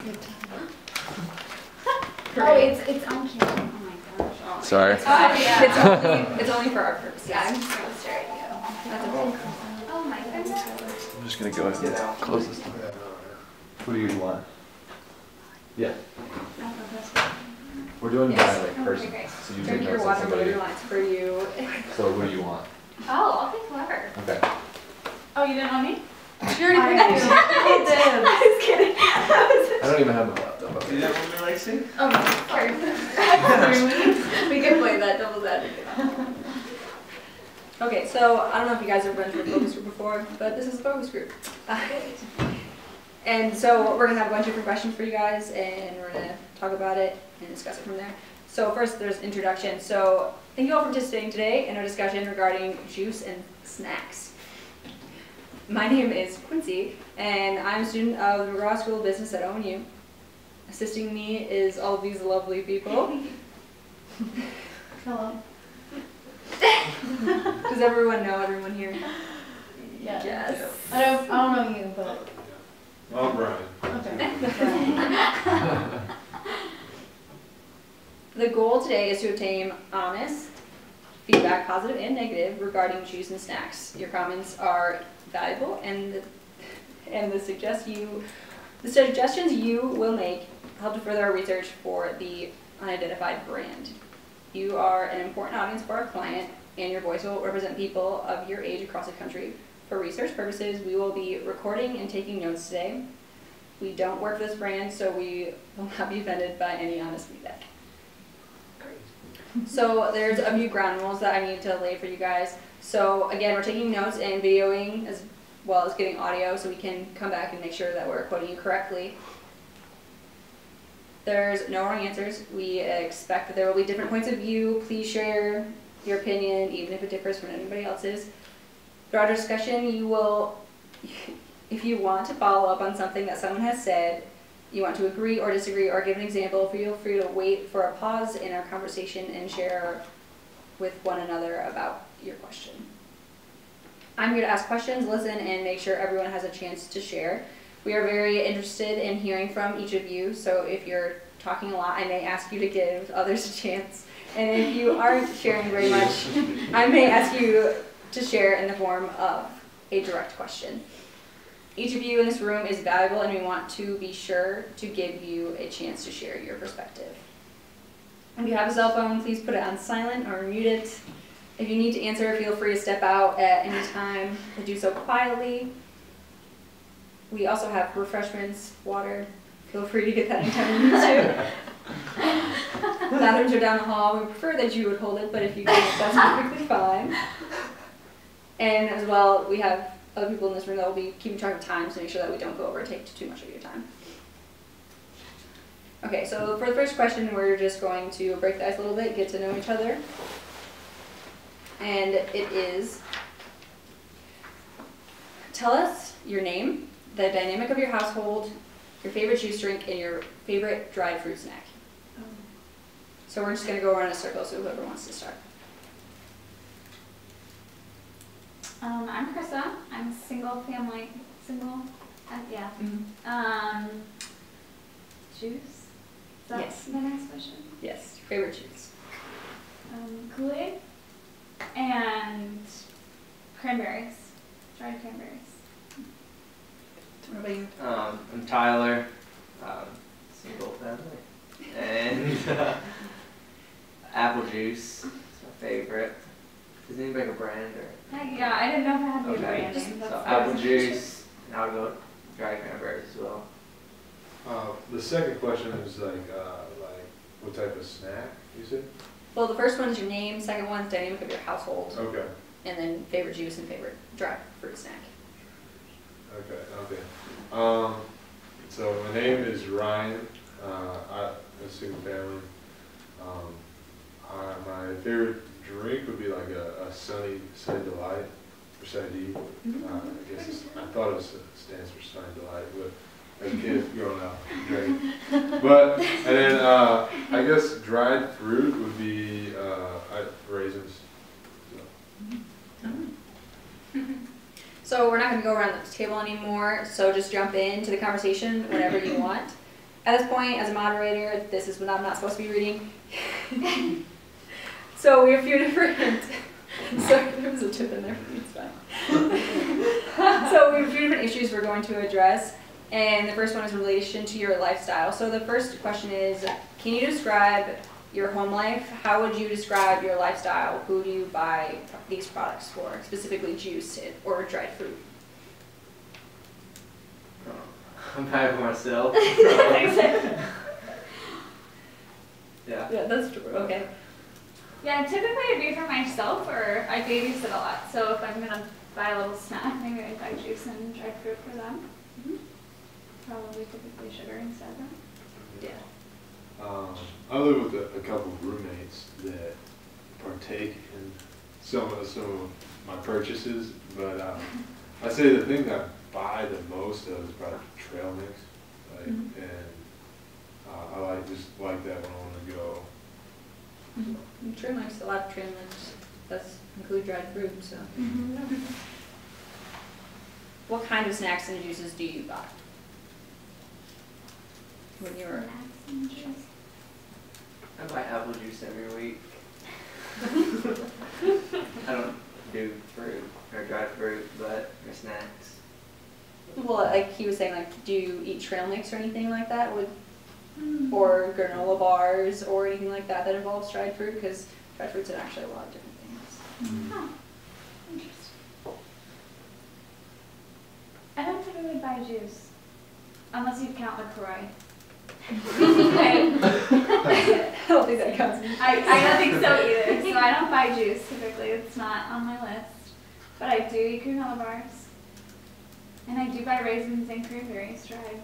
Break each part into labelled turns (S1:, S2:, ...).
S1: Oh, it's on camera. Oh my gosh. Oh,
S2: sorry.
S1: Yeah. It's only for our purposes.
S3: Yeah, I'm just going to stare at you.
S1: That's okay.
S3: Oh my goodness.
S2: I'm just gonna go ahead and close this door. What do you want? Yeah. We're doing by like person.
S3: Okay,
S2: So you
S1: Drink
S2: take
S1: your
S2: notes on
S1: water,
S2: somebody.
S1: whatever lines for you.
S2: So what do you want?
S3: Oh, I'll pick whoever.
S2: Okay.
S3: Oh, you didn't want me?
S1: You already picked you.
S3: I did. I was kidding.
S2: I don't even have my laptop up
S4: You
S2: here.
S4: don't want me, Lexi?
S3: Oh, sorry.
S1: We can play that devil's advocate. Okay, so I don't know if you guys have been to a focus group before, but this is a focus group. And so we're going to have a bunch of different questions for you guys, and we're going to talk about it and discuss it from there. So first, there's introduction. So thank you all for participating today in our discussion regarding juice and snacks. My name is Quincy, and I'm a student of the McGraw School of Business at ONU. Assisting me is all of these lovely people.
S3: Hello.
S1: Does everyone know everyone here?
S3: Yeah.
S1: Yes.
S3: I don't know you, but
S4: Oh, Brian.
S3: okay.
S1: The goal today is to obtain honest feedback, positive and negative, regarding juice and snacks. Your comments are valuable, and the suggestions you will make help to further our research for the unidentified brand. You are an important audience for our client, and your voice will represent people of your age across the country. For research purposes, we will be recording and taking notes today. We don't work for this brand, so we will not be offended by any honest feedback. So there's a few ground rules that I need to lay for you guys. So again, we're taking notes and videoing as well as getting audio, so we can come back and make sure that we're quoting you correctly. There's no wrong answers. We expect that there will be different points of view. Please share your opinion, even if it differs from anybody else's. Throughout our discussion, you will, if you want to follow up on something that someone has said, you want to agree or disagree or give an example, feel free to wait for a pause in our conversation and share with one another about your question. I'm here to ask questions, listen, and make sure everyone has a chance to share. We are very interested in hearing from each of you, so if you're talking a lot, I may ask you to give others a chance. And if you aren't sharing very much, I may ask you to share in the form of a direct question. Each of you in this room is valuable, and we want to be sure to give you a chance to share your perspective. If you have a cell phone, please put it on silent or mute it. If you need to answer, feel free to step out at any time and do so quietly. We also have refreshments, water. Feel free to get that anytime you need to. Bathrooms are down the hall. We prefer that you would hold it, but if you can't, that's perfectly fine. And as well, we have other people in this room that will be keeping track of time to make sure that we don't go over and take too much of your time. Okay, so for the first question, we're just going to break the ice a little bit, get to know each other. And it is, tell us your name, the dynamic of your household, your favorite juice drink, and your favorite dried fruit snack. So we're just going to go around in a circle, so whoever wants to start.
S3: I'm Krista. I'm single, yeah.
S1: Mm-hmm.
S3: Juice? Is that
S1: Yes.
S3: the next question?
S1: Yes, your favorite juice.
S3: Kool-Aid and cranberries. Dried cranberries.
S1: What about you?
S4: I'm Tyler, single family, and apple juice is my favorite. Does anybody have a brand or?
S3: Yeah, I didn't know if I had to be a
S4: Okay,
S3: brand name.
S4: so
S3: That's
S4: apple juice, and I'll go dried cranberries as well.
S5: The second question is like what type of snack you said?
S1: Well, the first one is your name, second one is dynamic of your household,
S5: Okay.
S1: and then favorite juice and favorite dried fruit snack.
S5: Okay. So my name is Ryan. I'm a single family. My favorite drink would be like a Sunny Delight or Sunny D. I guess I thought it stands for Sunny Delight, but as a kid growing up, great. But and then I guess dried fruit would be raisins.
S1: So we're not going to go around the table anymore, so just jump into the conversation whenever you want. At this point, as a moderator, this is what I'm not supposed to be reading. So we have a few different, sorry, there was a tip in there, it's fine. So we have a few different issues we're going to address, and the first one is in relation to your lifestyle. So the first question is, can you describe your home life? How would you describe your lifestyle? Who do you buy these products for, specifically juice or dried fruit?
S4: I'm buying for myself. Yeah.
S1: Yeah, that's true, okay.
S3: Yeah, typically it'd be for myself, or I babysit a lot. So if I'm gonna buy a little snack, maybe I buy juice and dried fruit for them.
S1: Mhm.
S3: Probably typically sugar instead of.
S1: Yeah.
S5: I live with a couple of roommates that partake in some of my purchases, but I'd say the thing that I buy the most of is probably trail mix, like, and I just like that when I want to go.
S1: Trail mix, a lot of trail mix does include dried fruit, so. What kind of snacks and juices do you buy? When you're
S3: Snacks and juice.
S4: I buy apple juice every week. I don't do fruit or dried fruit, but for snacks.
S1: well, like he was saying, like, do you eat trail mix or anything like that with, or granola bars or anything like that that involves dried fruit? Because dried fruit's in actually a lot of different things.
S3: Huh. Interesting. I don't typically buy juice, unless you count LaCroix.
S1: I don't think that counts.
S3: I don't think so either. So I don't buy juice typically. It's not on my list. But I do eat granola bars. And I do buy raisins and cranberries dried.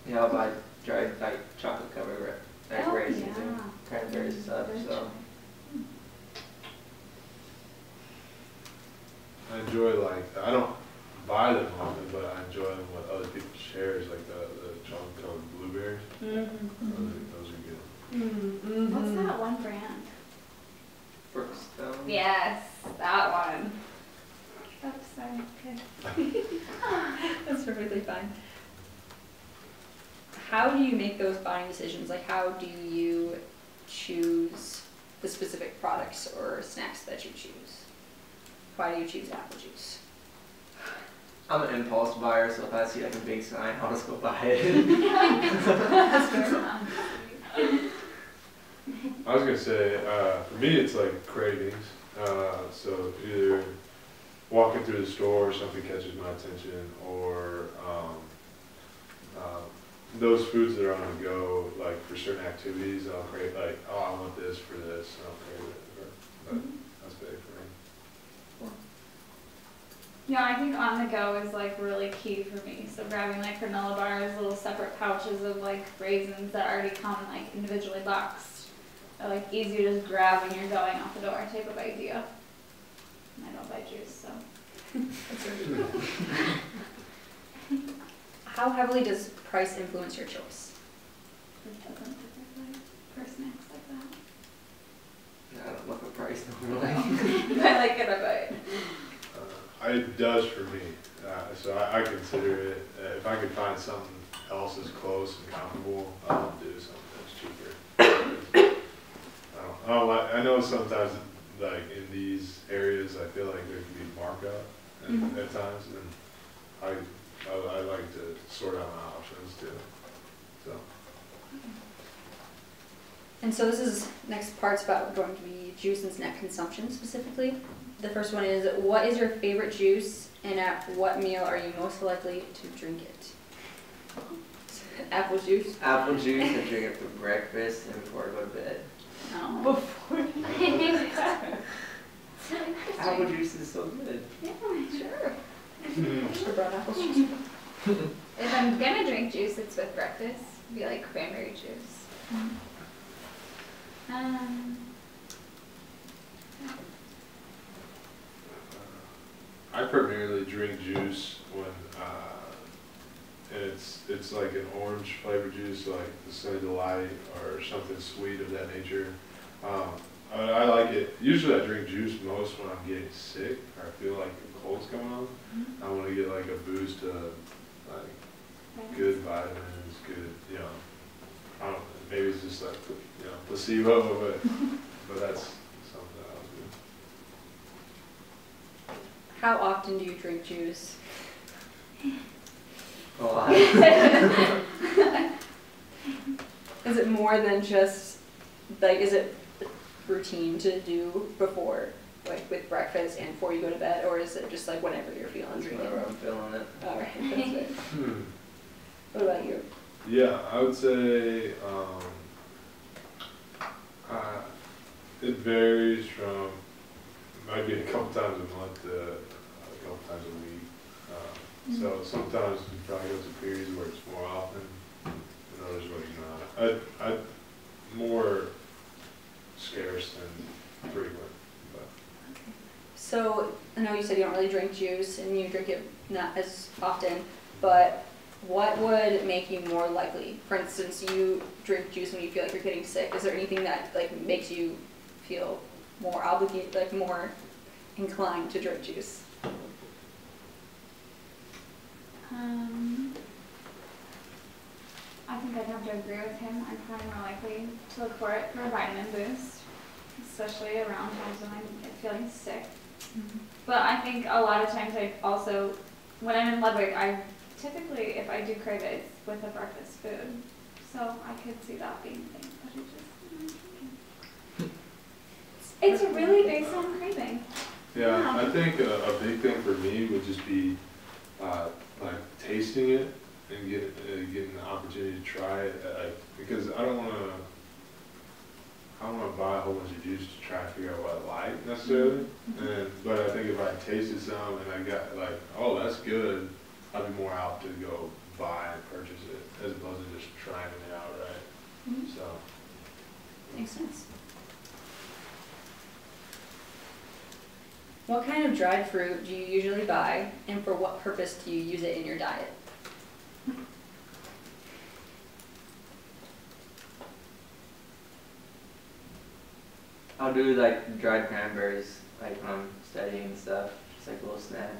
S4: Yeah, I'll buy dried like chocolate covered raisins and
S3: yeah.
S4: cranberries and stuff. So
S5: I enjoy, like, I don't buy them often, but I enjoy them with other people's shares, like the chocolate covered blueberries. Those are good.
S3: What's that one brand?
S4: Brookstone.
S3: Yes, that one. Oops, sorry. Good.
S1: That's perfectly fine. How do you make those buying decisions? Like, how do you choose the specific products or snacks that you choose? Why do you choose apple juice?
S4: I'm an impulse buyer, so if I see like a big sign, I'll just go buy it.
S5: I was gonna say, for me, it's like cravings. So either walking through the store, something catches my attention, or those foods that are on the go, like for certain activities, I'll crave, like, oh, I want this for this, and I'll crave it. But that's big for me.
S3: Yeah, I think on the go is like really key for me. So grabbing like granola bars, little separate pouches of like raisins that already come like individually boxed. Are like easy to just grab when you're going out the door type of idea. And I don't buy juice, so.
S1: How heavily does price influence your choice?
S3: It doesn't typically for snacks like that.
S4: I don't look at price normally.
S3: If I like it, I buy it.
S5: It does for me. So I consider it, if I could find something else as close and comparable, I'll do something that's cheaper. I know sometimes, like in these areas, I feel like there can be markup at times, and I like to sort out my options too. So.
S1: And so this is, next part's about going to be juice and snack consumption specifically. The first one is, what is your favorite juice and at what meal are you most likely to drink it? Apple juice?
S4: Apple juice, I drink it for breakfast and before I go to bed.
S1: No.
S4: Apple juice is so good.
S3: Yeah, sure.
S1: Should have brought apple juice.
S3: If I'm gonna drink juice, it's with breakfast. It'd be like cranberry juice.
S5: I primarily drink juice when and it's like an orange flavored juice, like the Sunny Delight or something sweet of that nature. I like it. Usually I drink juice most when I'm getting sick or I feel like a cold's coming on. I want to get like a boost of like good vitamins, good, just like, you know, placebo, but that's something that I was doing.
S1: How often do you drink juice?
S4: A lot.
S1: Is it more than just, like, is it routine to do before, like with breakfast and before you go to bed, or is it just like whenever you're feeling drinking?
S4: Whenever I'm feeling it.
S1: All right, that's it. What about you?
S5: Yeah, I would say it varies from, might be a couple times a month to a couple times a week. So sometimes we probably go through periods where it's more often, and others where it's not. I more scarce than frequent. But.
S1: So I know you said you don't really drink juice and you drink it not as often, but what would make you more likely? For instance, you drink juice when you feel like you're getting sick. Is there anything that like makes you feel more obligated, like more inclined to drink juice?
S3: I think I'd have to agree with him. I'm probably more likely to look for it for a vitamin boost, especially around times when I'm feeling sick. But I think a lot of times I also, when I'm in Ludwig, I typically, if I do crave it, it's with a breakfast food. So I could see that being a thing, but it's really based on craving.
S5: Yeah, I think a big thing for me would just be like tasting it and getting the opportunity to try it. Because I don't want to buy a whole bunch of juice to try to figure out what I like necessarily. But I think if I tasted some and I got like, oh, that's good, I'd be more apt to go buy and purchase it as opposed to just trying it out, right? So
S1: Makes sense. What kind of dried fruit do you usually buy, and for what purpose do you use it in your diet?
S4: I'll do like dried cranberries, like when I'm studying and stuff, just like a little snack.